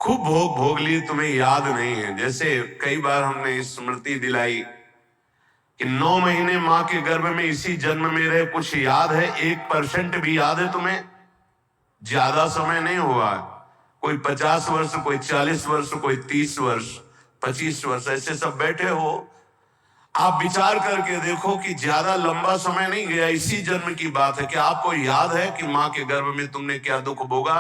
खूब भोग भोग लिए, तुम्हें याद नहीं है। जैसे कई बार हमने स्मृति दिलाई कि 9 महीने मां के गर्भ में इसी जन्म में रहे, कुछ याद है? 1% भी याद है तुम्हें? ज्यादा समय नहीं हुआ, कोई 50 वर्ष, कोई 40 वर्ष, कोई 30 वर्ष, 25 वर्ष, ऐसे सब बैठे हो। आप विचार करके देखो कि ज्यादा लंबा समय नहीं गया, इसी जन्म की बात है। क्या आपको याद है कि मां के गर्भ में तुमने क्या दुख भोगा?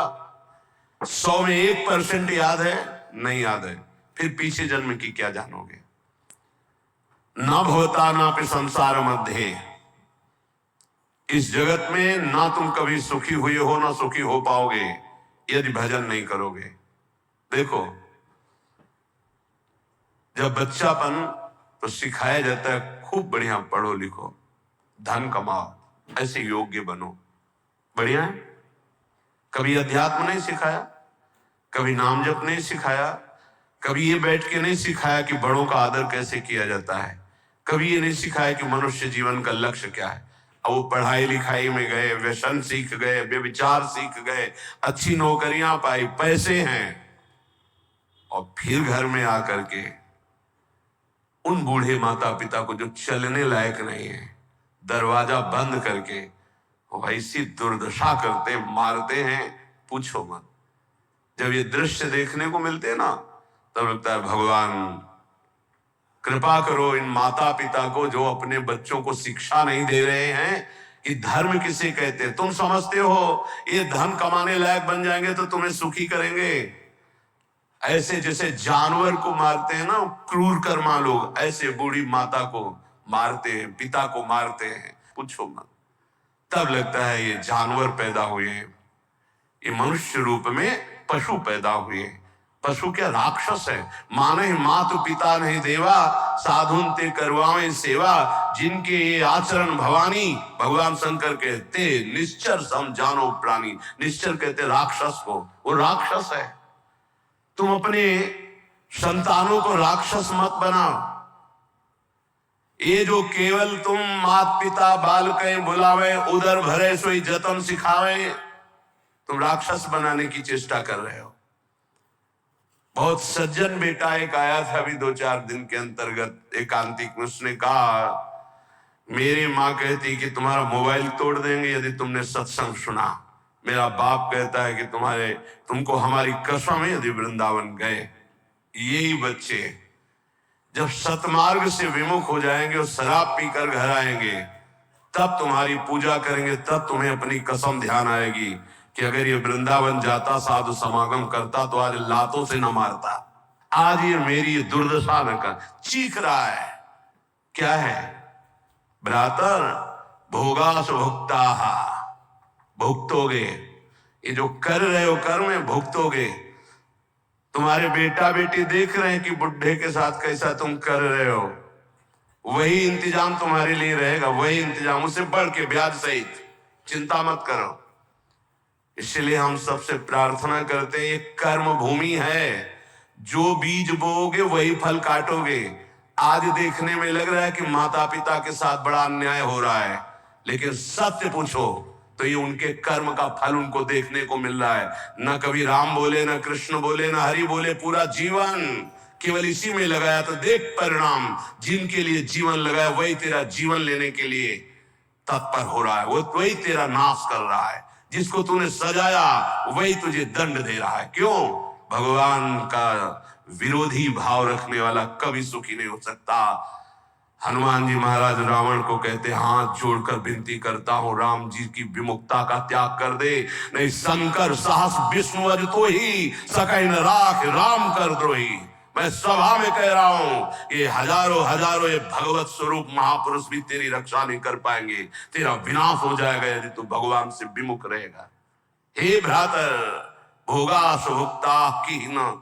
100 में 1% याद है? नहीं याद है, फिर पीछे जन्म की क्या जानोगे? न भवता ना पे संसार मध्य, इस जगत में ना तुम कभी सुखी हुए हो ना सुखी हो पाओगे यदि भजन नहीं करोगे। देखो, जब बच्चापन तो सिखाया जाता है खूब बढ़िया पढ़ो लिखो, धन कमाओ, ऐसे योग्य बनो, बढ़िया है। कभी अध्यात्म नहीं सिखाया, कभी नाम जप नहीं सिखाया, कभी ये बैठ के नहीं सिखाया कि बड़ों का आदर कैसे किया जाता है, कभी ये नहीं सिखाया कि मनुष्य जीवन का लक्ष्य क्या है। अब वो पढ़ाई लिखाई में गए, व्यसन सीख गए, व्यभिचार सीख गए, अच्छी नौकरियां पाई, पैसे हैं, और फिर घर में आकर के उन बूढ़े माता पिता को जो चलने लायक नहीं है, दरवाजा बंद करके वैसी दुर्दशा करते, मारते हैं, पूछो मत। जब ये दृश्य देखने को मिलते हैं ना, तब लगता है भगवान कृपा करो इन माता पिता को जो अपने बच्चों को शिक्षा नहीं दे रहे हैं कि धर्म किसे कहते हैं। तुम समझते हो ये धन कमाने लायक बन जाएंगे तो तुम्हें सुखी करेंगे, ऐसे जैसे जानवर को मारते हैं ना क्रूर कर्मा लोग, ऐसे बूढ़ी माता को मारते हैं, पिता को मारते हैं, पूछो मत। तब लगता है ये जानवर पैदा हुए हैं, ये मनुष्य रूप में पशु पैदा हुए। पशु क्या राक्षस है? माने मातु पिता नहीं देवा, साधुन ते करवावे सेवा, जिनके ये आचरण भवानी, भगवान शंकर कहते निश्चर सम जानो प्राणी। निश्चर कहते राक्षस को, वो राक्षस है। तुम अपने संतानों को राक्षस मत बनाओ। ये जो केवल तुम मात पिता बाल कहीं बुलावे, उधर भरे सोई जतन सिखावे, तुम राक्षस बनाने की चेष्टा कर रहे हो। बहुत सज्जन बेटा एक आया था अभी 2-4 दिन के अंतर्गत, एकांतिक में। उसने कहा मेरी माँ कहती कि तुम्हारा मोबाइल तोड़ देंगे यदि तुमने सत्संग सुना। मेरा बाप कहता है कि तुमको हमारी कसम है यदि वृंदावन गए। यही बच्चे जब सतमार्ग से विमुख हो जाएंगे और शराब पीकर घर आएंगे, तब तुम्हारी पूजा करेंगे, तब तुम्हें अपनी कसम ध्यान आएगी कि अगर ये वृंदावन जाता, साधु समागम करता, तो आज लातों से न मारता। आज ये मेरी दुर्दशा न कर। चीख रहा है, क्या है? भ्रातर भोगास भुक्ता, भुगतोगे। ये जो कर रहे हो कर्म में भुगतोगे। तुम्हारे बेटा बेटी देख रहे हैं कि बुढ़े के साथ कैसा तुम कर रहे हो, वही इंतजाम तुम्हारे लिए रहेगा, वही इंतजाम, उससे बढ़ के ब्याज सहित। चिंता मत करो। इसलिए हम सबसे प्रार्थना करते हैं, ये कर्म भूमि है, जो बीज बोओगे वही फल काटोगे। आज देखने में लग रहा है कि माता पिता के साथ बड़ा अन्याय हो रहा है, लेकिन सत्य पूछो तो ये उनके कर्म का फल उनको देखने को मिल रहा है। न कभी राम बोले, न कृष्ण बोले, न हरि बोले, पूरा जीवन केवल इसी में लगाया, तो देख परिणाम। जिनके लिए जीवन लगाया वही तेरा जीवन लेने के लिए तत्पर हो रहा है, वो वही तेरा नाश कर रहा है। जिसको तूने सजाया वही तुझे दंड दे रहा है। क्यों? भगवान का विरोधी भाव रखने वाला कभी सुखी नहीं हो सकता। हनुमान जी महाराज रावण को कहते, हाथ जोड़कर विनती करता हूं, राम जी की विमुखता का त्याग कर दे, नहीं शंकर साहस विष्णु अज तो ही सकैन राख राम कर द्रोही। मैं सभा में कह रहा हूं, ये हजारों ये भगवत स्वरूप महापुरुष भी तेरी रक्षा नहीं कर पाएंगे। तेरा विनाश हो जाएगा यदि तू भगवान से विमुख रहेगा। हे भ्रातर भोगा सुभुक्ता की न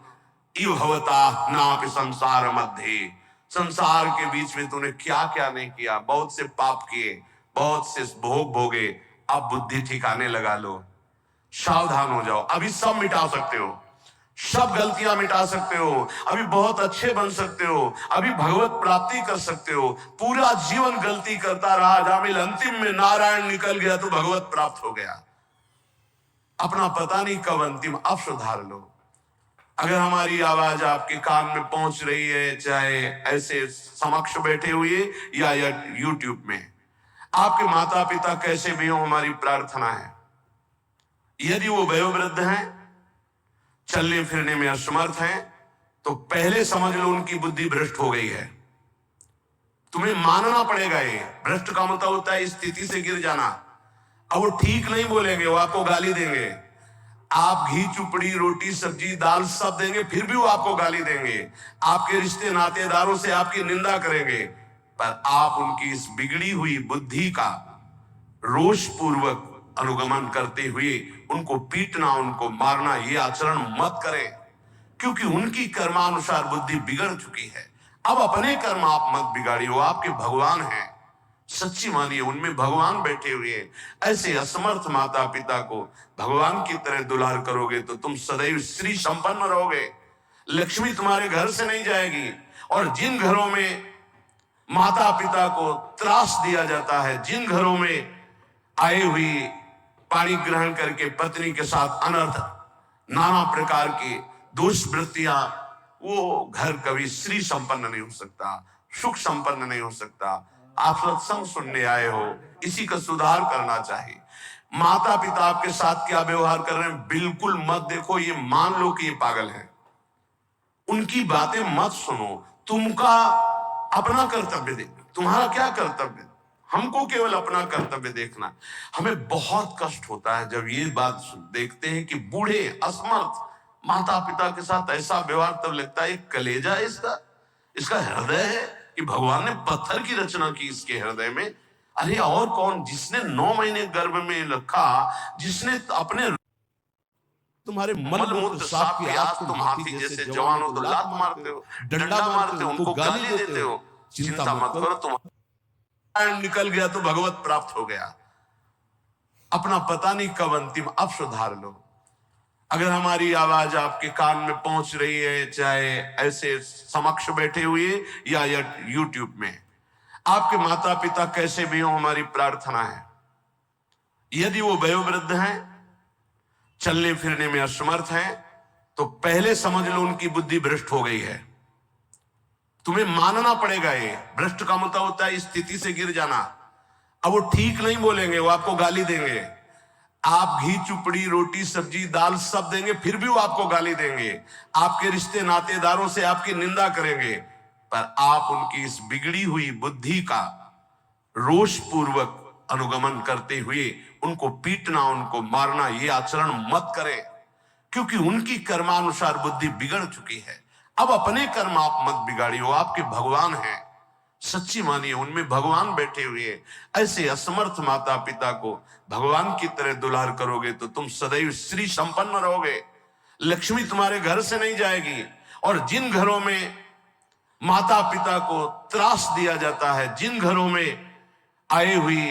इव भवता नापि संसार मध्य। संसार के बीच में तूने क्या क्या नहीं किया, बहुत से पाप किए, बहुत से भोग भोगे। अब बुद्धि ठिकाने लगा लो, सावधान हो जाओ। अभी सब मिटा सकते हो, सब गलतियां मिटा सकते हो, अभी बहुत अच्छे बन सकते हो, अभी भगवत प्राप्ति कर सकते हो। पूरा जीवन गलती करता रहा, जामिल अंतिम में नारायण निकल गया तो भगवत प्राप्त हो गया। अपना पता नहीं कब अंतिम, अब सुधार लो। अगर हमारी आवाज आपके कान में पहुंच रही है, चाहे ऐसे समक्ष बैठे हुए या यूट्यूब में, आपके माता पिता कैसे भी हो, हमारी प्रार्थना है यदि वो वयोवृद्ध हैं, चलने फिरने में असमर्थ हैं, तो पहले समझ लो उनकी बुद्धि भ्रष्ट हो गई है। तुम्हें मानना पड़ेगा। ये भ्रष्ट का मतलब होता है स्थिति से गिर जाना। अब वो ठीक नहीं बोलेंगे, वो आपको गाली देंगे। आप घी चुपड़ी रोटी सब्जी दाल सब देंगे, फिर भी वो आपको गाली देंगे। आपके रिश्ते नातेदारों से आपकी निंदा करेंगे, पर आप उनकी इस बिगड़ी हुई बुद्धि का रोष पूर्वक अनुगमन करते हुए उनको पीटना, उनको मारना, ये आचरण मत करें, क्योंकि उनकी कर्मानुसार बुद्धि बिगड़ चुकी है। अब अपने कर्म आप मत बिगाड़िए, वो आपके भगवान हैं। सच्ची मानिए, उनमें भगवान बैठे हुए हैं। ऐसे असमर्थ माता पिता को भगवान की तरह दुलार करोगे तो तुम सदैव श्री संपन्न रहोगे। लक्ष्मी तुम्हारे घर से नहीं जाएगी। और जिन घरों में माता पिता को त्रास दिया जाता है, जिन घरों में आई हुई पानी ग्रहण करके पत्नी के साथ अनर्थ नाना प्रकार की दुष्वृत्तियां, वो घर कभी श्री संपन्न नहीं हो सकता, सुख संपन्न नहीं हो सकता। आप सत्संग सुनने आए हो, इसी का सुधार करना चाहिए। माता पिता आपके साथ क्या व्यवहार कर रहे हैं बिल्कुल मत देखो, ये मान लो कि ये पागल है, उनकी बातें मत सुनो। तुमका अपना कर्तव्य देख, तुम्हारा क्या कर्तव्य, हमको केवल अपना कर्तव्य देखना। हमें बहुत कष्ट होता है जब ये बात देखते हैं कि बूढ़े असमर्थ माता पिता के साथ ऐसा व्यवहार, तब लगता है कलेजा है इसका हृदय है कि भगवान ने पत्थर की रचना की इसके हृदय में। अरे और कौन, जिसने 9 महीने गर्भ में रखा, जिसने अपने तुम्हारे मल मूत्र साफ किया, तुम हाथी जैसे जवान हो तो लात मारते हो, डंडा मारते हो, उनको गाली देते हो। चिंता मत करो, तुम निकल गया तो भगवत प्राप्त हो गया। अपना पता नहीं कब अंतिम, अब सुधार लो। अगर हमारी आवाज आपके कान में पहुंच रही है, चाहे ऐसे समक्ष बैठे हुए या यूट्यूब में, आपके माता पिता कैसे भी हो, हमारी प्रार्थना है यदि वो वयोवृद्ध हैं, चलने फिरने में असमर्थ हैं, तो पहले समझ लो उनकी बुद्धि भ्रष्ट हो गई है। तुम्हें मानना पड़ेगा। ये भ्रष्ट का मतलब होता है स्थिति से गिर जाना। अब वो ठीक नहीं बोलेंगे, वो आपको गाली देंगे। आप घी चुपड़ी रोटी सब्जी दाल सब देंगे, फिर भी वो आपको गाली देंगे। आपके रिश्ते नातेदारों से आपकी निंदा करेंगे, पर आप उनकी इस बिगड़ी हुई बुद्धि का रोष पूर्वक अनुगमन करते हुए उनको पीटना, उनको मारना, ये आचरण मत करें, क्योंकि उनकी कर्मानुसार बुद्धि बिगड़ चुकी है। अब अपने कर्म आप मत बिगाड़िए, वो आपके भगवान हैं। सच्ची मानिए, उनमें भगवान बैठे हुए हैं। ऐसे असमर्थ माता पिता को भगवान की तरह दुलार करोगे तो तुम सदैव श्री संपन्न रहोगे। लक्ष्मी तुम्हारे घर से नहीं जाएगी। और जिन घरों में माता पिता को त्रास दिया जाता है, जिन घरों में आई हुई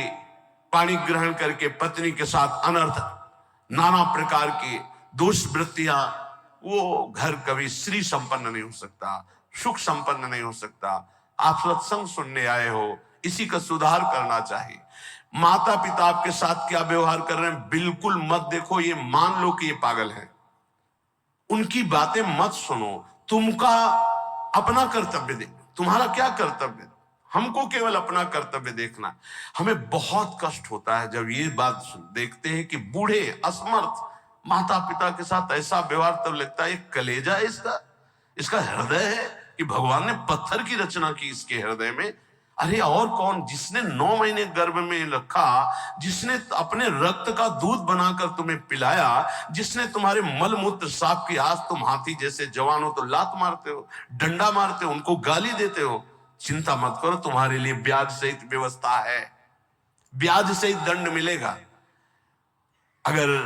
पानी ग्रहण करके पत्नी के साथ अनर्थ नाना प्रकार की दुष्वृत्तियां, वो घर कभी श्री संपन्न नहीं हो सकता, सुख संपन्न नहीं हो सकता। आप सत्संग सुनने आए हो, इसी का सुधार करना चाहिए। माता पिता आपके साथ क्या व्यवहार कर रहे हैं बिल्कुल मत देखो, ये मान लो कि ये पागल है, उनकी बातें मत सुनो। तुमका अपना कर्तव्य देख, तुम्हारा क्या कर्तव्य, हमको केवल अपना कर्तव्य देखना। हमें बहुत कष्ट होता है जब ये बात देखते हैं कि बूढ़े असमर्थ माता पिता के साथ ऐसा व्यवहार, तब लगता है कलेजा है इसका हृदय है कि भगवान ने पत्थर की रचना की इसके हृदय में। अरे और कौन, जिसने 9 महीने गर्भ में रखा, जिसने अपने रक्त का दूध बनाकर तुम्हें पिलाया, जिसने तुम्हारे मल मूत्र साफ किया, आज तुम हाथी जैसे जवान हो तो लात मारते हो, डंडा मारते हो, उनको गाली देते हो। चिंता मत करो, तुम्हारे लिए ब्याज सहित व्यवस्था है, ब्याज सहित दंड मिलेगा। अगर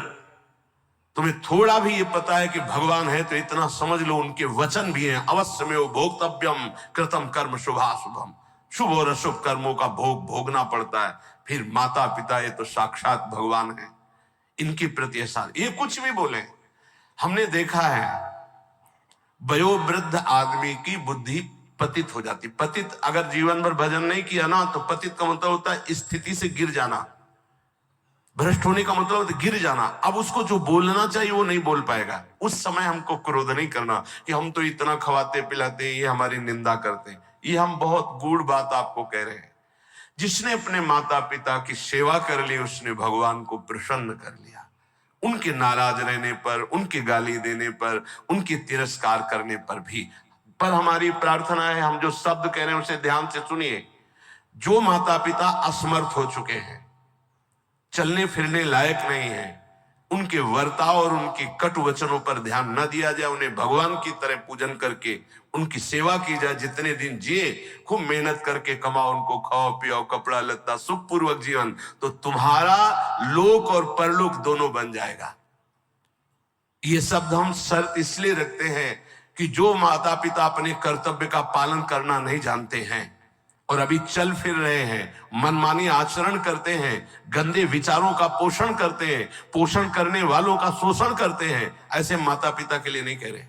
तुम्हें थोड़ा भी ये पता है कि भगवान है तो इतना समझ लो उनके वचन भी हैं, अवश्य में वो भोक्तव्यम कृतम कर्म शुभाशुभम, शुभ और अशुभ कर्मों का भोग भोगना पड़ता है। फिर माता पिता ये तो साक्षात भगवान है, इनके प्रति ऐसा ये कुछ भी बोले। हमने देखा है वयोवृद्ध आदमी की बुद्धि पतित हो जाती। पतित अगर जीवन भर भजन नहीं किया ना, तो पतित का मतलब होता है स्थिति से गिर जाना, भ्रष्ट होने का मतलब गिर जाना। अब उसको जो बोलना चाहिए वो नहीं बोल पाएगा। उस समय हमको क्रोध नहीं करना कि हम तो इतना खवाते पिलाते, ये हमारी निंदा करते हैं। ये हम बहुत गूढ़ बात आपको कह रहे हैं। जिसने अपने माता पिता की सेवा कर ली उसने भगवान को प्रसन्न कर लिया। उनके नाराज रहने पर, उनके गाली देने पर, उनके तिरस्कार करने पर भी। पर हमारी प्रार्थना है, हम जो शब्द कह रहे हैं उसे ध्यान से सुनिए। जो माता पिता असमर्थ हो चुके हैं, चलने फिरने लायक नहीं है, उनके वर्ताव और उनके कटु वचनों पर ध्यान न दिया जाए, उन्हें भगवान की तरह पूजन करके उनकी सेवा की जाए। जितने दिन जिए खूब मेहनत करके कमाओ, उनको खाओ पियो, कपड़ा लत्ता, सुखपूर्वक जीवन, तो तुम्हारा लोक और परलोक दोनों बन जाएगा। ये शब्द हम शर्त इसलिए रखते हैं कि जो माता पिता अपने कर्तव्य का पालन करना नहीं जानते हैं और अभी चल फिर रहे हैं, मनमानी आचरण करते हैं, गंदे विचारों का पोषण करते हैं, पोषण करने वालों का शोषण करते हैं, ऐसे माता पिता के लिए नहीं कह रहे।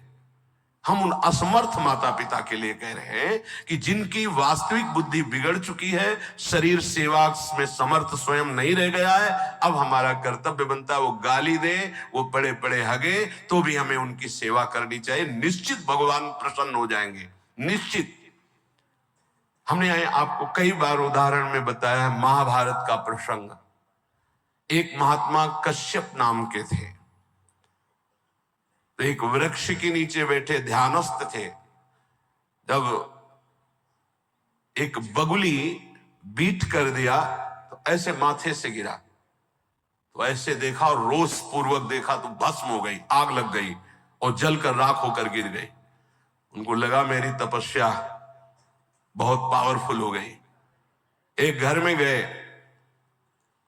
हम उन असमर्थ माता पिता के लिए कह रहे हैं कि जिनकी वास्तविक बुद्धि बिगड़ चुकी है, शरीर सेवा में समर्थ स्वयं नहीं रह गया है। अब हमारा कर्तव्य बनता है वो गाली दे, वो पड़े पड़े हगे, तो भी हमें उनकी सेवा करनी चाहिए। निश्चित भगवान प्रसन्न हो जाएंगे, निश्चित। हमने आपको कई बार उदाहरण में बताया है महाभारत का प्रसंग। एक महात्मा कश्यप नाम के थे, तो एक वृक्ष के नीचे बैठे ध्यानस्थ थे। जब एक बगुली बीट कर दिया तो ऐसे माथे से गिरा, तो ऐसे देखा और रोष पूर्वक देखा तो भस्म हो गई, आग लग गई और जलकर राख होकर गिर गई। उनको लगा मेरी तपस्या बहुत पावरफुल हो गई। एक घर में गए,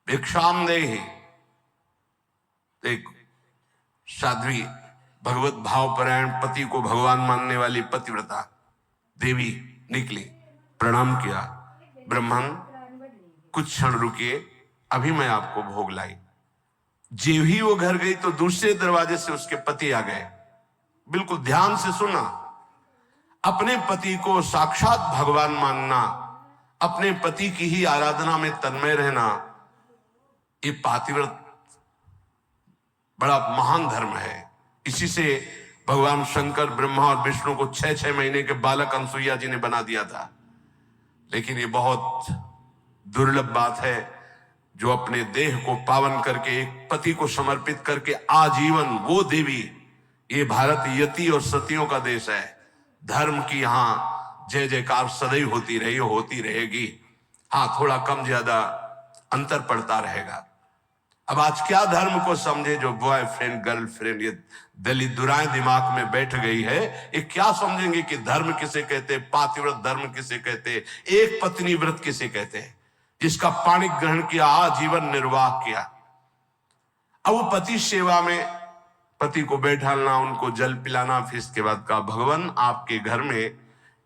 भिक्षामदेहि, एक साध्वी भगवत भावपरायण पति को भगवान मानने वाली पतिव्रता देवी निकली, प्रणाम किया। ब्राह्मण कुछ क्षण रुकिए, अभी मैं आपको भोग लाई। जेव ही वो घर गई तो दूसरे दरवाजे से उसके पति आ गए। बिल्कुल ध्यान से सुना, अपने पति को साक्षात भगवान मानना, अपने पति की ही आराधना में तन्मय रहना, ये पातिव्रत बड़ा महान धर्म है। इसी से भगवान शंकर, ब्रह्मा और विष्णु को 6-6 महीने के बालक अनसुईया जी ने बना दिया था। लेकिन ये बहुत दुर्लभ बात है जो अपने देह को पावन करके, एक पति को समर्पित करके आजीवन वो देवी। ये भारत यति और सतियों का देश है। धर्म की यहां जय जयकार सदैव होती रही, होती रहेगी। हाँ, थोड़ा कम ज्यादा अंतर पड़ता रहेगा। अब आज क्या धर्म को समझे जो बॉयफ्रेंड गर्लफ्रेंड ये दलित दुराएं दिमाग में बैठ गई है, ये क्या समझेंगे कि धर्म किसे कहते, पातिव्रत धर्म किसे कहते, एक पत्नी व्रत किसे कहते हैं, जिसका पाणी ग्रहण किया, आजीवन निर्वाह किया। अब वो पति सेवा में पति को बैठालना, उनको जल पिलाना, फिर इसके बाद कहा भगवान आपके घर में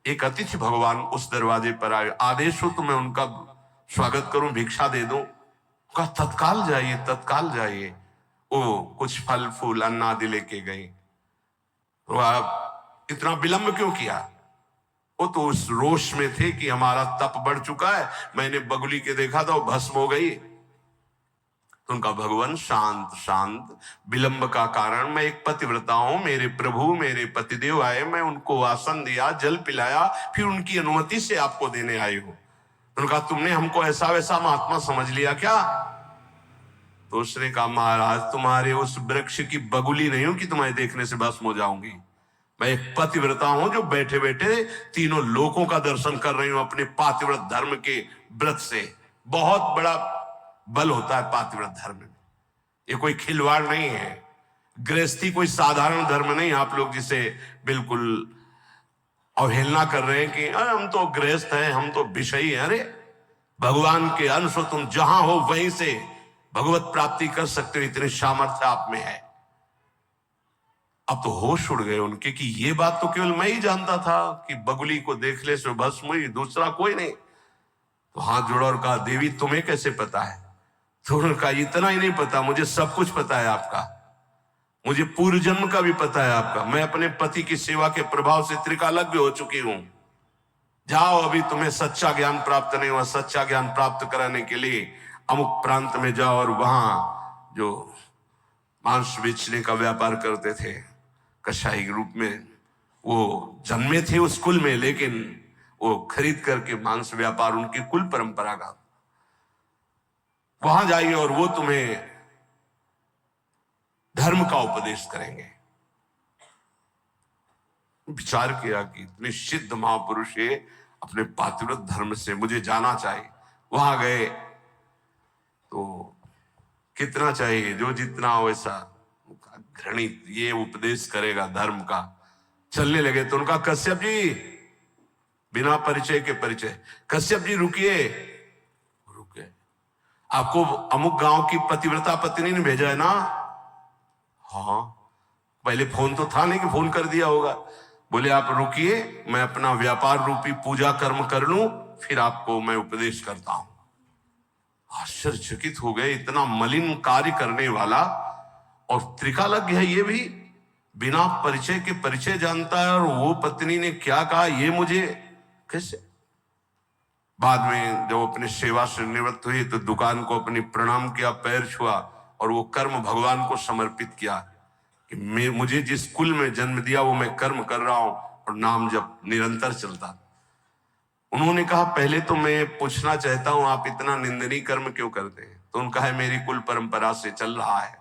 एक अतिथि भगवान उस दरवाजे पर आए, आदेश हो तो मैं उनका स्वागत करूं, भिक्षा दे दूं। कहा तत्काल जाइए, तत्काल जाइए। वो कुछ फल फूल अन्न आदि लेके गई। तो आप इतना विलंब क्यों किया? वो तो उस रोष में थे कि हमारा तप बढ़ चुका है, मैंने बगुली के देखा था वो भस्म हो गई। तो उनका भगवान शांत शांत, विलंब का कारण, मैं एक पतिव्रता हूं, मेरे प्रभु मेरे पतिदेव आए, मैं उनको आसन दिया, जल पिलाया, फिर उनकी अनुमति से आपको देने आई हूं। उनका तुमने हमको ऐसा वैसा महात्मा समझ लिया क्या? तो उसने कहा महाराज तुम्हारे उस वृक्ष की बगुली नहीं हूं कि तुम्हारे देखने से भस्म हो जाऊंगी। मैं एक पतिव्रता हूं जो बैठे बैठे तीनों लोकों का दर्शन कर रही हूं अपने पातिव्रत धर्म के व्रत से। बहुत बड़ा बल होता है पातिव्रत धर्म में, ये कोई खिलवाड़ नहीं है। गृहस्थी कोई साधारण धर्म नहीं, आप लोग जिसे बिल्कुल अवहेलना कर रहे हैं कि हम तो गृहस्थ हैं, हम तो विषयी हैं। अरे भगवान के अंश हो, तुम जहां हो वहीं से भगवत प्राप्ति कर सकते हो, इतनी सामर्थ्य आप में है। अब तो होश उड़ गए उनके कि ये बात तो केवल मैं ही जानता था कि बगुली को देखने से भस्म हुई, दूसरा कोई नहीं। तो हाथ जोड़ा और कहा देवी तुम्हें कैसे पता है? तो उन्होंने कहा इतना ही नहीं पता, मुझे सब कुछ पता है आपका, मुझे पूर्व जन्म का भी पता है आपका। मैं अपने पति की सेवा के प्रभाव से त्रिकालज्ञ हो चुकी हूं। जाओ, अभी तुम्हें सच्चा ज्ञान प्राप्त नहीं हुआ, सच्चा ज्ञान प्राप्त कराने के लिए अमुक प्रांत में जाओ और वहां जो मांस बेचने का व्यापार करते थे कसाई के रूप में, वो जन्मे थे उस कुल में, लेकिन वो खरीद करके मांस व्यापार उनकी कुल परंपरा का, वहां जाइए और वो तुम्हें धर्म का उपदेश करेंगे। विचार किया कि इतने सिद्ध महापुरुष है, अपने पातिव्रत धर्म से मुझे जाना चाहिए। वहां गए तो कितना चाहिए, जो जितना हो वैसा घृणित, ये उपदेश करेगा धर्म का। चलने लगे तो उनका, कश्यप जी, बिना परिचय के परिचय, कश्यप जी रुकिए। रुके, आपको अमुक गांव की पतिव्रता पत्नी ने भेजा है ना? हाँ। पहले फोन तो था नहीं कि फोन कर दिया होगा। बोले आप रुकिए, मैं अपना व्यापार रूपी पूजा कर्म कर लूं, फिर आपको मैं उपदेश करता हूं। आश्चर्यचकित हो गए, इतना मलिन कार्य करने वाला और त्रिकालज्ञ है, ये भी बिना परिचय के परिचय जानता है, और वो पत्नी ने क्या कहा ये मुझे कैसे। बाद में जब अपने सेवा से निवृत्त हुई तो दुकान को अपनी प्रणाम किया, पैर छुआ और वो कर्म भगवान को समर्पित किया कि मुझे जिस कुल में जन्म दिया वो मैं कर्म कर रहा हूं और नाम जब निरंतर चलता। उन्होंने कहा पहले तो मैं पूछना चाहता हूं आप इतना निंदनीय कर्म क्यों करते हैं? तो उनका है मेरी कुल परंपरा से चल रहा है।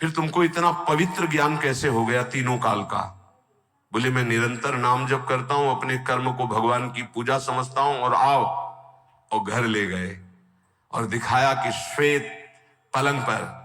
फिर तुमको इतना पवित्र ज्ञान कैसे हो गया तीनों काल का? बोले मैं निरंतर नाम जप करता हूं, अपने कर्म को भगवान की पूजा समझता हूं। और आओ, और घर ले गए और दिखाया कि श्वेत पलंग पर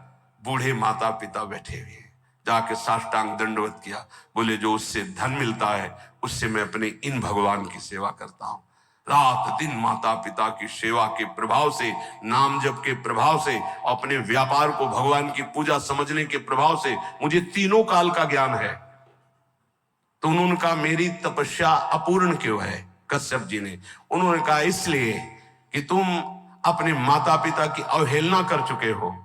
बूढ़े माता पिता बैठे हुए, जाके साष्टांग दंडवत किया। बोले जो उससे धन मिलता है उससे मैं अपने इन भगवान की सेवा करता हूं। रात दिन माता पिता की सेवा के प्रभाव से, नाम जप के प्रभाव से, अपने व्यापार को भगवान की पूजा समझने के प्रभाव से मुझे तीनों काल का ज्ञान है। तो उन्होंने कहा मेरी तपस्या अपूर्ण क्यों है? कश्यप जी ने, उन्होंने कहा इसलिए कि तुम अपने माता पिता की अवहेलना कर चुके हो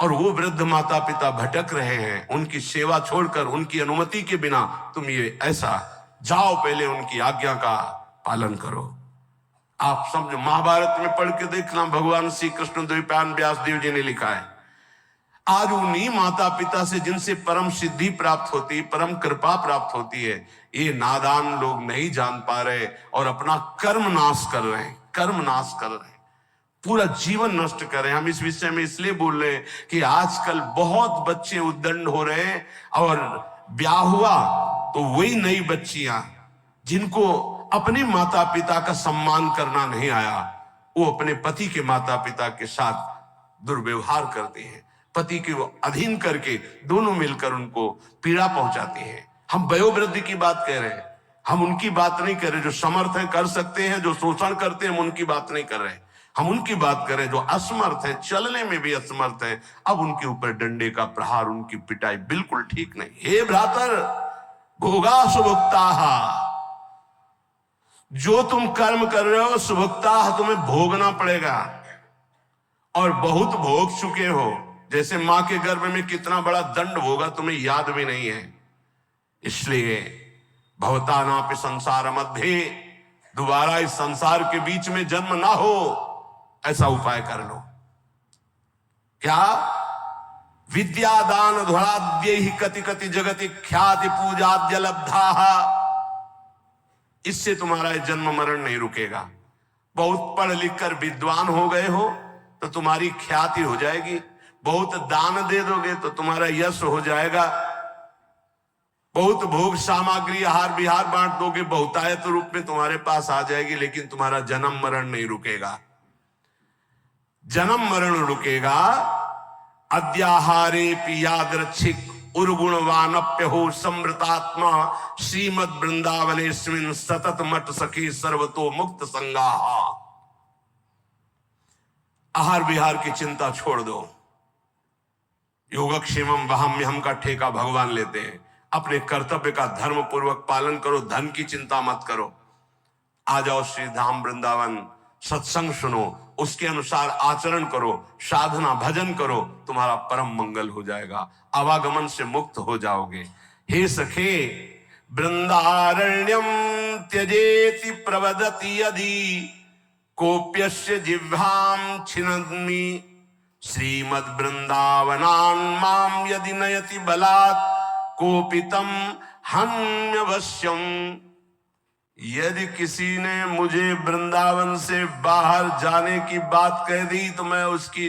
और वो वृद्ध माता पिता भटक रहे हैं, उनकी सेवा छोड़कर उनकी अनुमति के बिना तुम ये ऐसा, जाओ पहले उनकी आज्ञा का पालन करो। आप समझो, महाभारत में पढ़ के देखना, भगवान श्री कृष्ण द्वैपायन व्यास देव जी ने लिखा है, आज उन्हीं माता पिता से जिनसे परम सिद्धि प्राप्त होती, परम कृपा प्राप्त होती है, ये नादान लोग नहीं जान पा रहे और अपना कर्म नाश कर रहे हैं, कर्म नाश कर रहे हैं, पूरा जीवन नष्ट कर रहे हैं। हम इस विषय में इसलिए बोल रहे हैं कि आजकल बहुत बच्चे उद्दंड हो रहे हैं और ब्याह हुआ तो वही नई बच्चियां जिनको अपने माता पिता का सम्मान करना नहीं आया, वो अपने पति के माता पिता के साथ दुर्व्यवहार करते हैं, पति के अधीन करके दोनों मिलकर उनको पीड़ा पहुंचाते हैं। हम वयोवृद्धि की बात कह रहे हैं, हम उनकी बात नहीं कर रहे जो समर्थ है कर सकते हैं, जो शोषण करते हैं हम उनकी बात नहीं कर रहे। हम उनकी बात करें जो असमर्थ है, चलने में भी असमर्थ है, अब उनके ऊपर डंडे का प्रहार, उनकी पिटाई बिल्कुल ठीक नहीं। हे भ्रातर, भोगा सुभुक्ता, जो तुम कर्म कर रहे हो सुभुक्ता तुम्हें भोगना पड़ेगा और बहुत भोग चुके हो। जैसे मां के गर्भ में कितना बड़ा दंड भोगा तुम्हें याद भी नहीं है। इसलिए भवतानापि संसार मध्य, दोबारा इस संसार के बीच में जन्म ना हो, ऐसा उपाय कर लो। क्या? विद्यादान ध्वराद्य ही कति कति जगति ख्याति पूजाद्य लब्धा, इससे तुम्हारा जन्म मरण नहीं रुकेगा। बहुत पढ़ लिख कर विद्वान हो गए हो तो तुम्हारी ख्याति हो जाएगी, बहुत दान दे दोगे तो तुम्हारा यश हो जाएगा, बहुत भोग सामग्री आहार विहार बांट दोगे, बहुतायत रूप में तुम्हारे पास आ जाएगी, लेकिन तुम्हारा जन्म मरण नहीं रुकेगा। जन्म मरण रुकेगा अद्याहारे पियादृच्छिक उर्गुणवानप्य हो समृतात्मा श्रीमद वृंदावनेस्मिन् सतत मठ सखी सर्वतो मुक्त संगाहा। आहार विहार की चिंता छोड़ दो, योगक्षेमम वहाम्यहम का ठेका भगवान लेते हैं। अपने कर्तव्य का धर्म पूर्वक पालन करो, धन की चिंता मत करो। आ जाओ श्री धाम वृंदावन, सत्संग सुनो, उसके अनुसार आचरण करो, साधना भजन करो, तुम्हारा परम मंगल हो जाएगा, आवागमन से मुक्त हो जाओगे। हे सखे, वृंदारण्यम त्यजेति प्रवदति यदि कोप्यस्य जिह्वां छिन्नमि श्रीमद् वृंदावनान् मां यदि नयति बलात् कोपितम हन्यवश्यम। यदि किसी ने मुझे वृंदावन से बाहर जाने की बात कह दी तो मैं उसकी,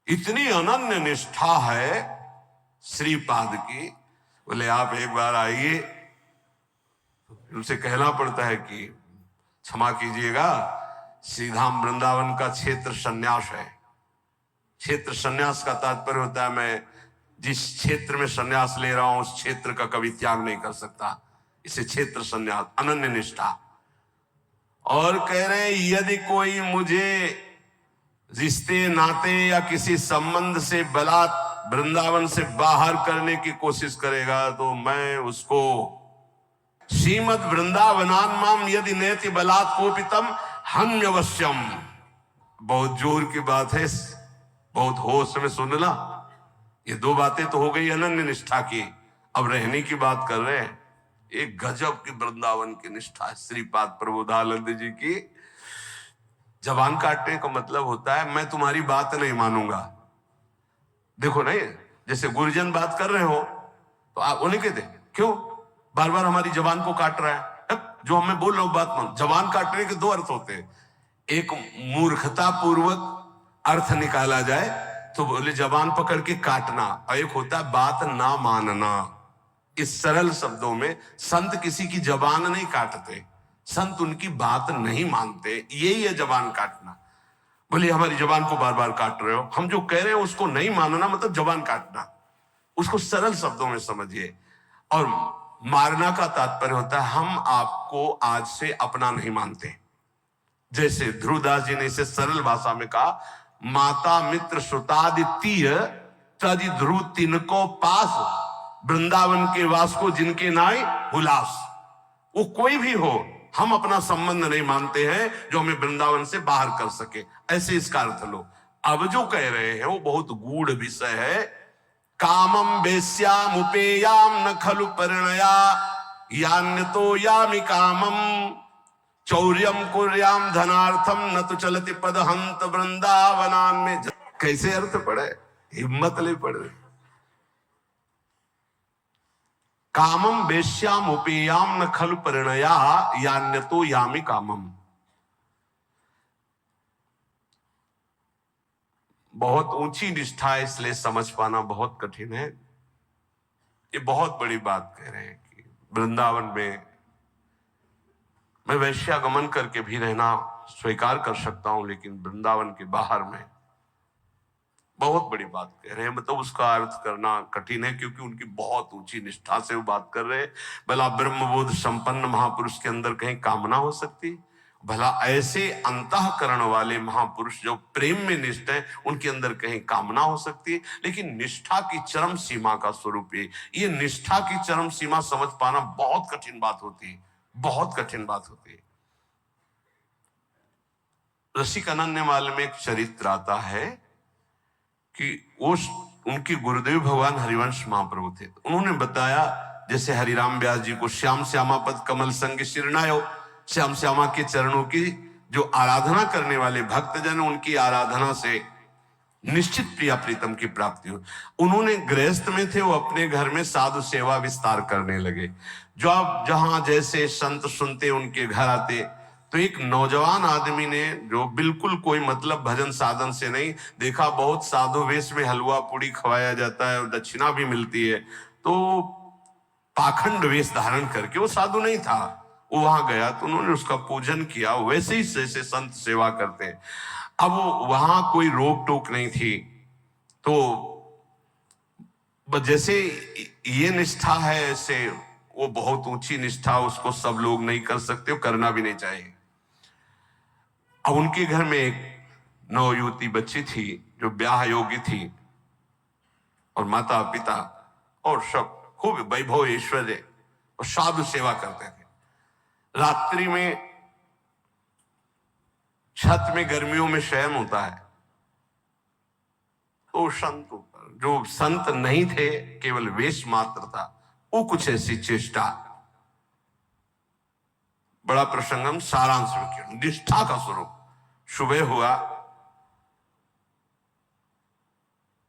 इतनी अनन्य निष्ठा है श्रीपाद की। बोले आप एक बार आइए, उनसे कहना पड़ता है कि क्षमा कीजिएगा, श्रीधाम वृंदावन का क्षेत्र संन्यास है। क्षेत्र संन्यास का तात्पर्य होता है मैं जिस क्षेत्र में संन्यास ले रहा हूं उस क्षेत्र का कभी त्याग नहीं कर सकता, इसे क्षेत्र संन्यास, अनन्य निष्ठा। और कह रहे हैं यदि कोई मुझे रिश्ते नाते या किसी संबंध से बलात् वृंदावन से बाहर करने की कोशिश करेगा तो मैं उसको श्रीमद् वृंदावनान् मां यदि नयति बलात् कोपितम हन्यवश्यम। बहुत जोर की बात है, बहुत होश में सुनना। ये दो बातें तो हो गई अनन्य निष्ठा की, अब रहने की बात कर रहे हैं। एक गजब की वृंदावन की निष्ठा है श्रीपाद प्रबोधानंद जी की। जबान काटने का मतलब होता है मैं तुम्हारी बात नहीं मानूंगा। देखो नहीं, जैसे गुरुजन बात कर रहे हो तो आप उन्हें कहते क्यों बार बार हमारी जबान को काट रहा है, जो हमें बोल रहा हूं बात मान। जबान काटने के दो अर्थ होते हैं, एक मूर्खता पूर्वक अर्थ निकाला जाए तो बोले जबान पकड़ के काटना, और एक होता है बात ना मानना। इस सरल शब्दों में संत किसी की जबान नहीं काटते, संत उनकी बात नहीं मानते, यही है जबान काटना। बोले हमारी जबान को बार बार काट रहे हो, हम जो कह रहे हैं उसको नहीं मानना मतलब जबान काटना। उसको सरल शब्दों में समझिए। और मारना का तात्पर्य होता है हम आपको आज से अपना नहीं मानते। जैसे ध्रुवदास जी ने इसे सरल भाषा में कहा, माता मित्र श्रुतादित्य तदि ध्रुव तिनको पास, वृंदावन के वास को जिनके नाय हुलास। वो कोई भी हो, हम अपना संबंध नहीं मानते हैं जो हमें वृंदावन से बाहर कर सके, ऐसे इसका अर्थ लो। अब जो कह रहे हैं वो बहुत गूढ़ विषय है। कामम वेश्याम उपेयाम न खलु परिणया यान्यतो यामि कामम चौर्यम कुर्याम धनार्थम न तो चलति पदहंत वृंदावनान में। कैसे अर्थ पड़े, हिम्मत ले पड़े। कामम वेश्याम उपेयाम न खलु परिणया यान्यतो यामि कामम। बहुत ऊंची निष्ठा है, इसलिए समझ पाना बहुत कठिन है। ये बहुत बड़ी बात कह रहे हैं कि वृंदावन में मैं वैश्यागमन करके भी रहना स्वीकार कर सकता हूं, लेकिन वृंदावन के बाहर में बहुत बड़ी बात कह रहे हैं। मतलब उसका अर्थ करना कठिन है, क्योंकि उनकी बहुत ऊंची निष्ठा से वो बात कर रहे हैं। भला ब्रह्मबोध संपन्न महापुरुष के अंदर कहीं कामना हो सकती? भला ऐसे अंतःकरण वाले महापुरुष जो प्रेम में निष्ठ है, उनके अंदर कहीं कामना हो सकती है? लेकिन निष्ठा की चरम सीमा का स्वरूप ये निष्ठा की चरम सीमा समझ पाना बहुत कठिन बात होती है, बहुत कठिन बात होती है। रसिक अनन्यमाल में एक चरित्र आता है कि वो उनके गुरुदेव भगवान हरिवंश महाप्रभु थे। उन्होंने बताया जैसे हरिराम व्यास जी को श्याम श्यामा पद कमल संग शिरणायो, श्याम श्यामा के चरणों की जो आराधना करने वाले भक्तजन, उनकी आराधना से निश्चित प्रिया प्रीतम की प्राप्ति हो। उन्होंने गृहस्थ में थे, वो अपने घर में साधु सेवा विस्तार करने लगे। जो अब जहां जैसे संत सुनते उनके घर आते, तो एक नौजवान आदमी ने, जो बिल्कुल कोई मतलब भजन साधन से नहीं, देखा बहुत साधु वेश में हलवा पूड़ी खवाया जाता है और दक्षिणा भी मिलती है, तो पाखंड वेश धारण करके, वो साधु नहीं था, वो वहां गया तो उन्होंने उसका पूजन किया, वैसे ही जैसे संत सेवा करते हैं। अब वहां कोई रोक टोक नहीं थी, तो जैसे ये निष्ठा है ऐसे वो बहुत ऊंची निष्ठा, उसको सब लोग नहीं कर सकते, करना भी नहीं चाहिए। अब उनके घर में एक नवयुवती बच्ची थी जो ब्याह योग्य थी, और माता पिता और सब खूब वैभव ऐश्वर्य और साधु सेवा करते थे। रात्रि में छत में गर्मियों में शयन होता है, तो संत ऊपर, जो संत नहीं थे, केवल वेश मात्र था, वो कुछ ऐसी चेष्टा। बड़ा प्रसंगम सारांश में निष्ठा का स्वरूप। सुबह हुआ,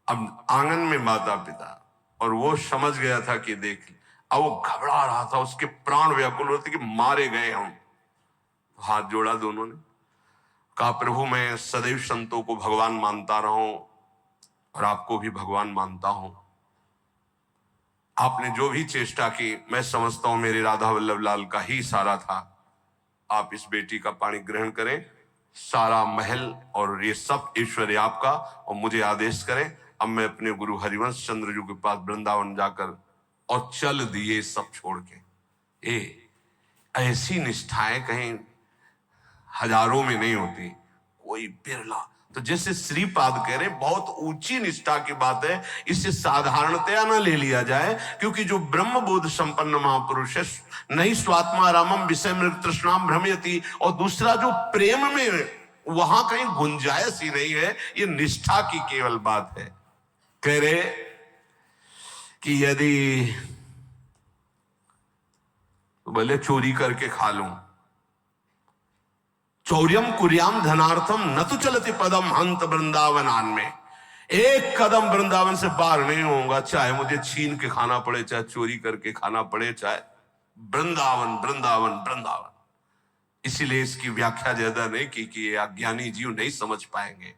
अब आंगन में माता पिता, और वो समझ गया था कि देख, अब वो घबरा रहा था, उसके प्राण व्याकुल होते कि मारे गए हम। हाथ जोड़ा दोनों ने, कहा प्रभु मैं सदैव संतों को भगवान मानता रहा हूं और आपको भी भगवान मानता हूं। आपने जो भी चेष्टा की मैं समझता हूं मेरे राधा वल्लभ लाल का ही इशारा था। आप इस बेटी का पानी ग्रहण करें, सारा महल और ये सब ऐश्वर्य आपका, और मुझे आदेश करें अब मैं अपने गुरु हरिवंश चंद्र जी के पास वृंदावन जाकर, और चल दिए सब छोड़ के। ऐसी निष्ठाएं कहीं हजारों में नहीं होती, कोई बिरला। तो जैसे श्रीपाद कह रहे बहुत ऊंची निष्ठा की बात है, इससे साधारणतया न ले लिया जाए, क्योंकि जो ब्रह्म बोध संपन्न महापुरुष है, नहीं स्वात्मा रामम विषय मृग तृष्णाम भ्रमयति, और दूसरा जो प्रेम में वहां कहीं गुंजाइश ही नहीं है, ये निष्ठा की केवल बात है। कह रहे कि यदि बोले चोरी करके खा लूं, चौर्यम कुर्याम धनार्थम न तो चलती पदम हंत वृंदावनान में, एक कदम वृंदावन से पार नहीं होऊंगा, चाहे मुझे छीन के खाना पड़े, चाहे चोरी करके खाना पड़े, चाहे वृंदावन वृंदावन वृंदावन। इसीलिए इसकी व्याख्या ज्यादा नहीं की कि ये अज्ञानी जीव नहीं समझ पाएंगे।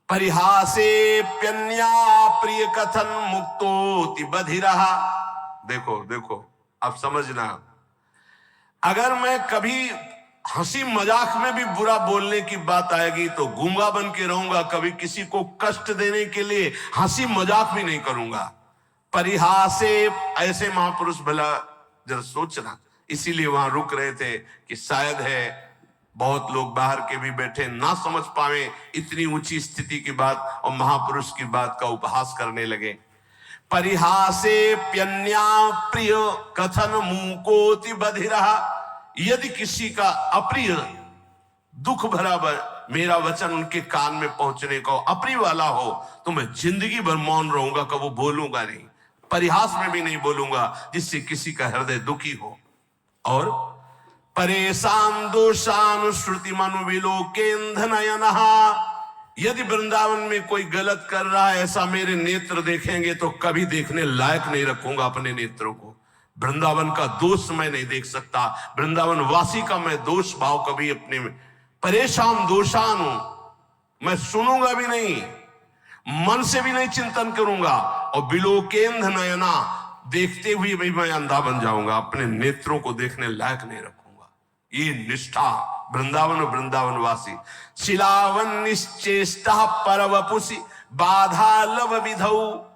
परिहासे प्यन्या प्रिय कथन मुक्तोति बधिरहा। देखो देखो, अब समझना, अगर मैं कभी हंसी मजाक में भी बुरा बोलने की बात आएगी तो गूंगा बन के रहूंगा, कभी किसी को कष्ट देने के लिए हंसी मजाक भी नहीं करूंगा। परिहासे, ऐसे महापुरुष भला जरा सोचना, इसीलिए वहां रुक रहे थे कि शायद है बहुत लोग बाहर के भी बैठे ना समझ पावे इतनी ऊंची स्थिति की बात, और महापुरुष की बात का उपहास करने लगे। परिहासे प्यन्या प्रिय कथन मूकोति बधिरहा। यदि किसी का अप्रिय दुख भरा मेरा वचन उनके कान में पहुंचने का अप्रिय वाला हो तो मैं जिंदगी भर मौन रहूंगा, कभी बोलूंगा नहीं, परिहास में भी नहीं बोलूंगा जिससे किसी का हृदय दुखी हो। और परेशान दोषान श्रुति मनु विलोकेंधनयनहा। यदि वृंदावन में कोई गलत कर रहा है ऐसा मेरे नेत्र देखेंगे तो कभी देखने लायक नहीं रखूंगा अपने नेत्रों को। वृंदावन का दोष मैं नहीं देख सकता, वृंदावन वासी का मैं दोष भाव कभी अपने में, परेशान दोषान हूं, मैं सुनूंगा भी नहीं, मन से भी नहीं चिंतन करूंगा, और बिलोकेंध नयना, देखते हुए भी मैं अंधा बन जाऊंगा, अपने नेत्रों को देखने लायक नहीं रखूंगा। ये निष्ठा वृंदावन और वृंदावन वासी। शिलावन निश्चेष्टा परवपुषि बाधा लव विधौ।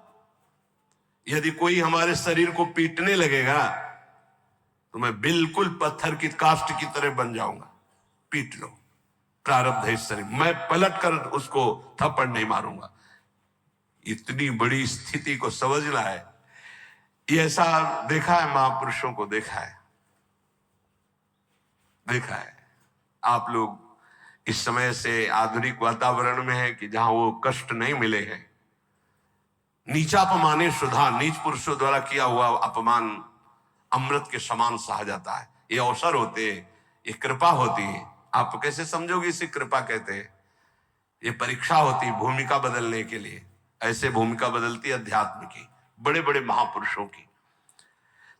यदि कोई हमारे शरीर को पीटने लगेगा तो मैं बिल्कुल पत्थर की काष्ठ की तरह बन जाऊंगा, पीट लो, प्रारब्ध है इस शरीर, मैं पलट कर उसको थप्पड़ नहीं मारूंगा। इतनी बड़ी स्थिति को समझना है। ये ऐसा देखा है, महापुरुषों को देखा है, देखा है। आप लोग इस समय से आधुनिक वातावरण में है कि जहां वो कष्ट नहीं मिले हैं। नीचापमाने सुधा, नीच पुरुषों द्वारा किया हुआ अपमान अमृत के समान सहा जाता है। ये अवसर होते हैं, ये कृपा होती है। आप कैसे समझोगे इसे कृपा कहते हैं? ये परीक्षा होती है भूमिका बदलने के लिए। ऐसे भूमिका बदलती अध्यात्म की, बड़े बड़े महापुरुषों की।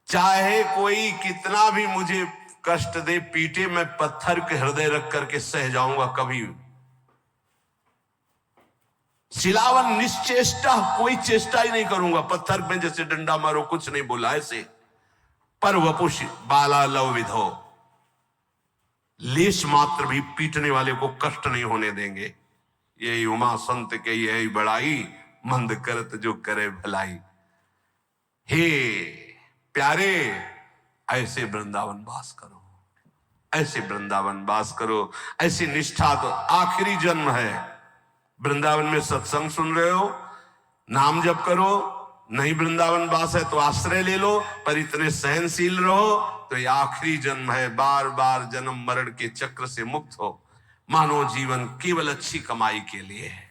चाहे कोई कितना भी मुझे कष्ट दे, पीटे, मैं पत्थर के हृदय रख करके सह जाऊंगा कभी। शिलावन निश्चेष्टा, कोई चेष्टा ही नहीं करूंगा, पत्थर में जैसे डंडा मारो, कुछ नहीं बोला ऐसे। पर वपुष बाला लव विधो, लेश मात्र भी पीटने वाले को कष्ट नहीं होने देंगे। यही उमा संत के यही बड़ाई, मंद करत जो करे भलाई। हे प्यारे, ऐसे वृंदावन वास करो, ऐसे वृंदावन वास करो। ऐसी निष्ठा तो आखिरी जन्म है। वृंदावन में सत्संग सुन रहे हो, नाम जप करो, नहीं वृंदावन वास है तो आश्रय ले लो, पर इतने सहनशील रहो तो ये आखिरी जन्म है। बार बार जन्म मरण के चक्र से मुक्त हो। मानव जीवन केवल अच्छी कमाई के लिए है।